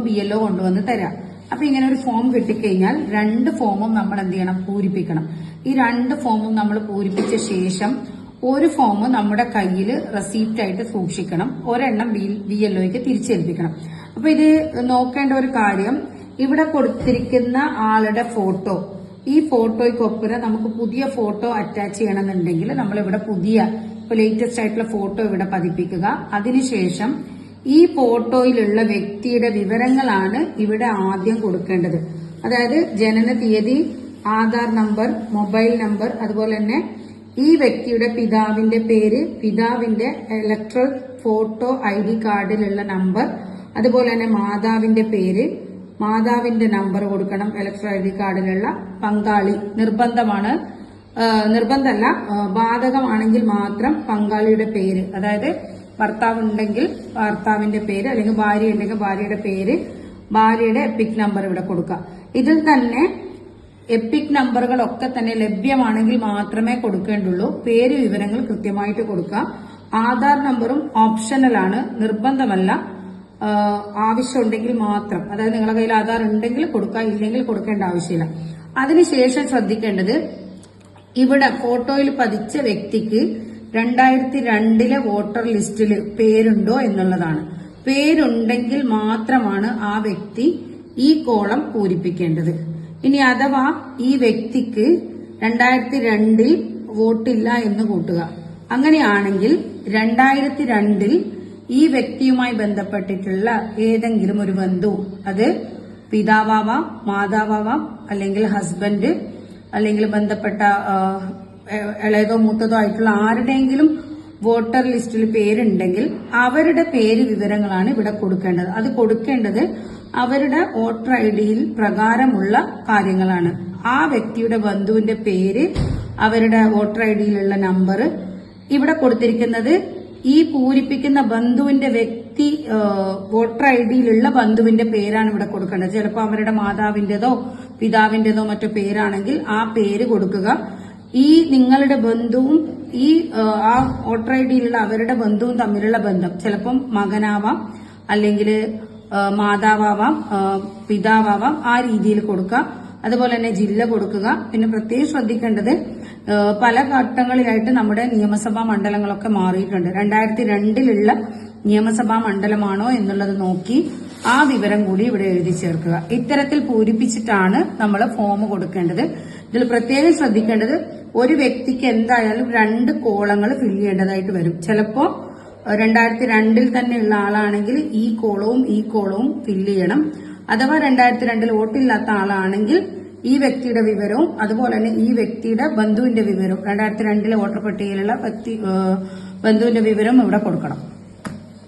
BLO കൊണ്ടുവന്ന് തരാം. അപ്പൊ ഇങ്ങനെ ഒരു ഫോം കിട്ടിക്കഴിഞ്ഞാൽ 2 ഫോമും നമ്മൾ എന്ത് ചെയ്യണം? പൂരിപ്പിക്കണം. ഈ 2 ഫോമും നമ്മൾ പൂരിപ്പിച്ച ശേഷം ഒരു ഫോം നമ്മുടെ കയ്യിൽ റെസീപ്റ്റ് ആയിട്ട് സൂക്ഷിക്കണം. ഒരെണ്ണം BLOയ്ക്ക് തിരിച്ചേൽപ്പിക്കണം. അപ്പൊ ഇത് നോക്കേണ്ട ഒരു കാര്യം, ഇവിടെ കൊടുത്തിരിക്കുന്ന ആളുടെ ഫോട്ടോ, ഈ ഫോട്ടോയ്ക്കൊപ്പം നമുക്ക് പുതിയ ഫോട്ടോ അറ്റാച്ച് ചെയ്യണമെന്നുണ്ടെങ്കിൽ നമ്മൾ ഇവിടെ പുതിയ ലേറ്റസ്റ്റ് ആയിട്ടുള്ള ഫോട്ടോ ഇവിടെ പതിപ്പിക്കുക. അതിനുശേഷം ഈ ഫോട്ടോയിലുള്ള വ്യക്തിയുടെ വിവരങ്ങളാണ് ഇവിടെ ആദ്യം കൊടുക്കേണ്ടത്. അതായത് ജനന തീയതി, ആധാർ നമ്പർ, മൊബൈൽ നമ്പർ, അതുപോലെ തന്നെ ഈ വ്യക്തിയുടെ പിതാവിന്റെ പേര്, പിതാവിന്റെ ഇലക്ട്രൽ ഫോട്ടോ ID കാർഡിലുള്ള നമ്പർ, അതുപോലെ തന്നെ മാതാവിന്റെ പേര്, മാതാവിന്റെ നമ്പർ കൊടുക്കണം. ഇലക്ട്രൽ ID കാർഡിലുള്ള പങ്കാളി നിർബന്ധമാണ്, നിർബന്ധമല്ല, ബാധകമാണെങ്കിൽ മാത്രം പങ്കാളിയുടെ പേര്, അതായത് ഭർത്താവ് ഉണ്ടെങ്കിൽ ഭർത്താവിന്റെ പേര്, അല്ലെങ്കിൽ ഭാര്യ ഉണ്ടെങ്കിൽ ഭാര്യയുടെ പേര്, ഭാര്യയുടെ എപ്പിക് നമ്പർ ഇവിടെ കൊടുക്കുക. ഇതിൽ തന്നെ എപ്പിക് നമ്പറുകളൊക്കെ തന്നെ ലഭ്യമാണെങ്കിൽ മാത്രമേ കൊടുക്കേണ്ടുള്ളൂ. പേര് വിവരങ്ങൾ കൃത്യമായിട്ട് കൊടുക്കുക. ആധാർ നമ്പറും ഓപ്ഷണലാണ്, നിർബന്ധമല്ല, ആവശ്യമുണ്ടെങ്കിൽ മാത്രം. അതായത് നിങ്ങളുടെ കയ്യിൽ ആധാർ ഉണ്ടെങ്കിൽ കൊടുക്കുക, ഇല്ലെങ്കിൽ കൊടുക്കേണ്ട ആവശ്യമില്ല. അതിനുശേഷം ശ്രദ്ധിക്കേണ്ടത്, ഇവിടെ ഫോട്ടോയിൽ പതിച്ച വ്യക്തിക്ക് 2002 വോട്ടർ ലിസ്റ്റിൽ പേരുണ്ടോ എന്നുള്ളതാണ്. പേരുണ്ടെങ്കിൽ മാത്രമാണ് ആ വ്യക്തി ഈ കോളം പൂരിപ്പിക്കേണ്ടത്. ഇനി അഥവാ ഈ വ്യക്തിക്ക് 2002 വോട്ടില്ല എന്ന് കൂട്ടുക. അങ്ങനെയാണെങ്കിൽ 2002 ഈ വ്യക്തിയുമായി ബന്ധപ്പെട്ടിട്ടുള്ള ഏതെങ്കിലും ഒരു ബന്ധു, അത് പിതാവാവാം, മാതാവാവാം, അല്ലെങ്കിൽ ഹസ്ബൻഡ്, അല്ലെങ്കിൽ ബന്ധപ്പെട്ട ഇളയതോ മൂത്തതോ ആയിട്ടുള്ള ആരുടെയെങ്കിലും വോട്ടർ ലിസ്റ്റിൽ പേരുണ്ടെങ്കിൽ അവരുടെ പേര് വിവരങ്ങളാണ് ഇവിടെ കൊടുക്കേണ്ടത്. അത് കൊടുക്കേണ്ടത് അവരുടെ വോട്ടർ IDയിൽ പ്രകാരമുള്ള കാര്യങ്ങളാണ്. ആ വ്യക്തിയുടെ ബന്ധുവിന്റെ പേര്, അവരുടെ വോട്ടർ IDയിലുള്ള നമ്പർ, ഇവിടെ കൊടുത്തിരിക്കുന്നത് ഈ പൂരിപ്പിക്കുന്ന ബന്ധുവിന്റെ വ്യക്തി വോട്ടർ IDയിലുള്ള ബന്ധുവിന്റെ പേരാണ് ഇവിടെ കൊടുക്കേണ്ടത്. ചിലപ്പോൾ അവരുടെ മാതാവിന്റേതോ പിതാവിന്റേതോ മറ്റോ പേരാണെങ്കിൽ ആ പേര് കൊടുക്കുക. ഈ നിങ്ങളുടെ ബന്ധുവും ഈ ആ വോട്ടർ IDയിലുള്ള അവരുടെ ബന്ധുവും തമ്മിലുള്ള ബന്ധം ചിലപ്പം മകനാവാം, അല്ലെങ്കിൽ മാതാവാവാം, പിതാവാവാം, ആ രീതിയിൽ കൊടുക്കുക. അതുപോലെ തന്നെ ജില്ല കൊടുക്കുക. പിന്നെ പ്രത്യേകം ശ്രദ്ധിക്കേണ്ടത്, പല ഘട്ടങ്ങളിലായിട്ട് നമ്മുടെ നിയമസഭാ മണ്ഡലങ്ങളൊക്കെ മാറിയിട്ടുണ്ട്. 2002 നിയമസഭാ മണ്ഡലമാണോ എന്നുള്ളത് നോക്കി ആ വിവരം കൂടി ഇവിടെ എഴുതി ചേർക്കുക. ഇത്തരത്തിൽ പൂരിപ്പിച്ചിട്ടാണ് നമ്മൾ ഫോം കൊടുക്കേണ്ടത്. ഇതിൽ പ്രത്യേകം ശ്രദ്ധിക്കേണ്ടത്, ഒരു വ്യക്തിക്ക് എന്തായാലും 2 കോളങ്ങൾ ഫില്ല് ചെയ്യേണ്ടതായിട്ട് വരും. ചിലപ്പോ 2002 തന്നെയുള്ള ആളാണെങ്കിൽ ഈ കോളവും ഫില്ല് ചെയ്യണം. അഥവാ 2002 വോട്ടില്ലാത്ത ആളാണെങ്കിൽ ഈ വ്യക്തിയുടെ വിവരവും അതുപോലെ തന്നെ ഈ വ്യക്തിയുടെ ബന്ധുവിന്റെ വിവരവും, 2002 വോട്ടർ പട്ടികയിലുള്ള ബന്ധുവിന്റെ വിവരവും ഇവിടെ കൊടുക്കണം.